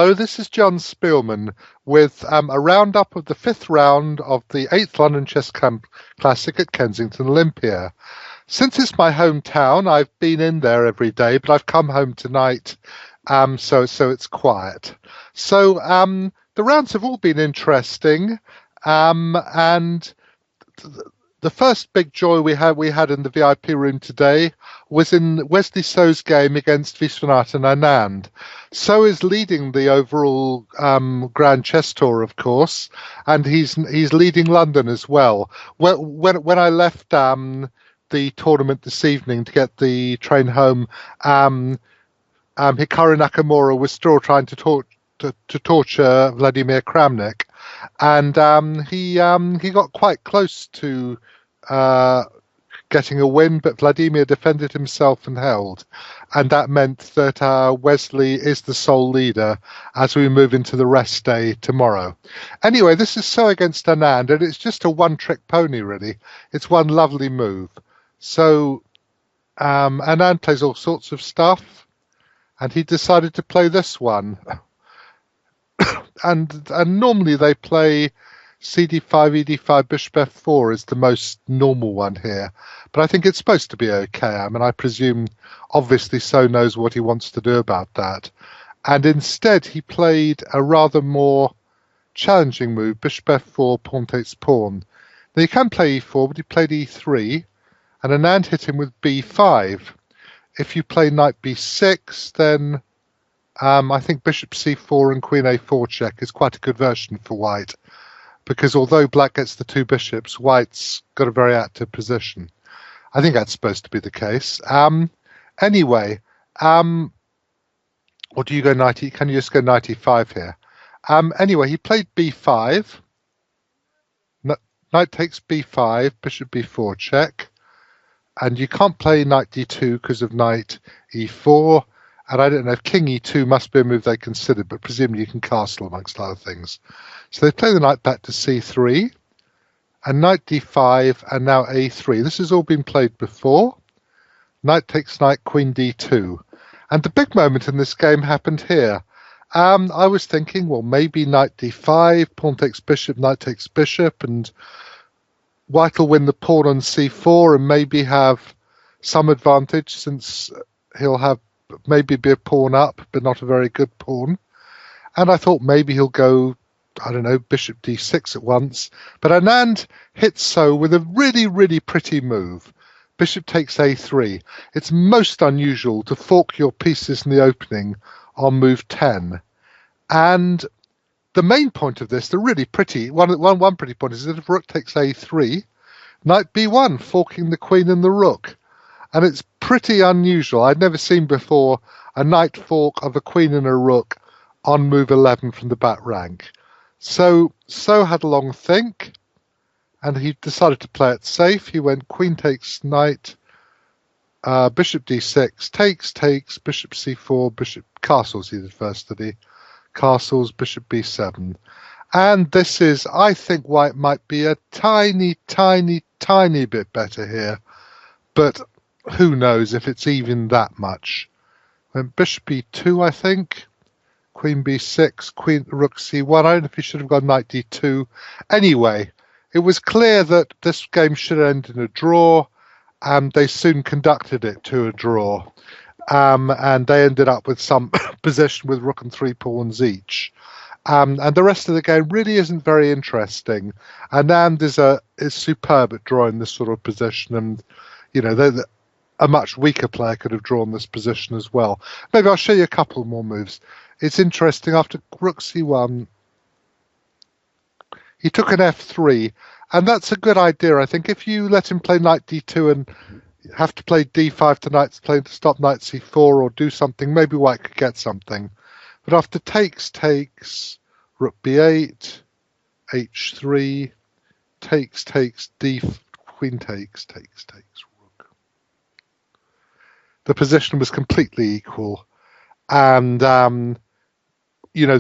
Hello, this is Jon Speelman with a roundup of the fifth round of the 8th London Chess Classic at Kensington Olympia. Since it's my hometown, I've been in there every day, but I've come home tonight, so it's quiet. So the rounds have all been interesting, and the first big joy we had in the VIP room today was in Wesley So's game against Viswanathan Anand. So is leading the overall Grand Chess Tour, of course, and he's leading London as well. When I left the tournament this evening to get the train home, Hikaru Nakamura was still trying to torture Vladimir Kramnik, and he got quite close to getting a win, but Vladimir defended himself and held, and that meant that Wesley is the sole leader as we move into the rest day tomorrow. Anyway, this is So against Anand, and it's just a one-trick pony, really. It's one lovely move. So Anand plays all sorts of stuff, and he decided to play this one. and normally they play CD5, ED5, Bishop F4 is the most normal one here. But I think it's supposed to be okay. I mean, I presume, obviously, So knows what he wants to do about that. And instead, he played a rather more challenging move, Bishop F4, pawn takes pawn. Now, you can play E4, but he played E3, and Anand hit him with B5. If you play knight B6, then I think Bishop C4 and Queen A4 check is quite a good version for White, because although Black gets the two bishops, White's got a very active position. I think that's supposed to be the case. Anyway, or do you go knight? Can you just go knight E5 here? Anyway, he played B5. Knight takes B5, Bishop B4 check, and you can't play knight D2 because of knight E4. And I don't know if King E2 must be a move they considered, but presumably you can castle amongst other things. So they play the knight back to C3, and knight D5, and now A3. This has all been played before. Knight takes knight, Queen D2. And the big moment in this game happened here. I was thinking, well, maybe knight D5, pawn takes bishop, knight takes bishop, and White will win the pawn on C4 and maybe have some advantage since he'll have maybe be a pawn up, but not a very good pawn. And I thought maybe he'll go, I don't know, Bishop D6 at once. But Anand hits So with a really, really pretty move. Bishop takes A3. It's most unusual to fork your pieces in the opening on move 10. And the main point of this, the really pretty, one pretty point is that if Rook takes A3, knight B1, forking the queen and the rook. And it's pretty unusual. I'd never seen before a knight fork of a queen and a rook on move 11 from the back rank. So had a long think, and he decided to play it safe. He went queen takes knight, bishop D6, takes, bishop C4, bishop castles he did first, did he? Castles, bishop B7. And this is, I think White might be a tiny, tiny, tiny bit better here. But who knows if it's even that much. Bishop B2, I think. Queen B6, Queen Rook C1. I don't know if he should have gone Knight D2. Anyway, it was clear that this game should end in a draw, and they soon conducted it to a draw. And they ended up with some position with Rook and 3 pawns each. And the rest of the game really isn't very interesting. Anand is superb at drawing this sort of position, and you know, a much weaker player could have drawn this position as well. Maybe I'll show you a couple more moves. It's interesting. After Rook C1, he took an F3, and that's a good idea. I think if you let him play Knight D2 and have to play D5 to stop Knight C4 or do something, maybe White could get something. But after takes, Rook B8, H3, takes, Queen takes, Rook. The position was completely equal, and you know,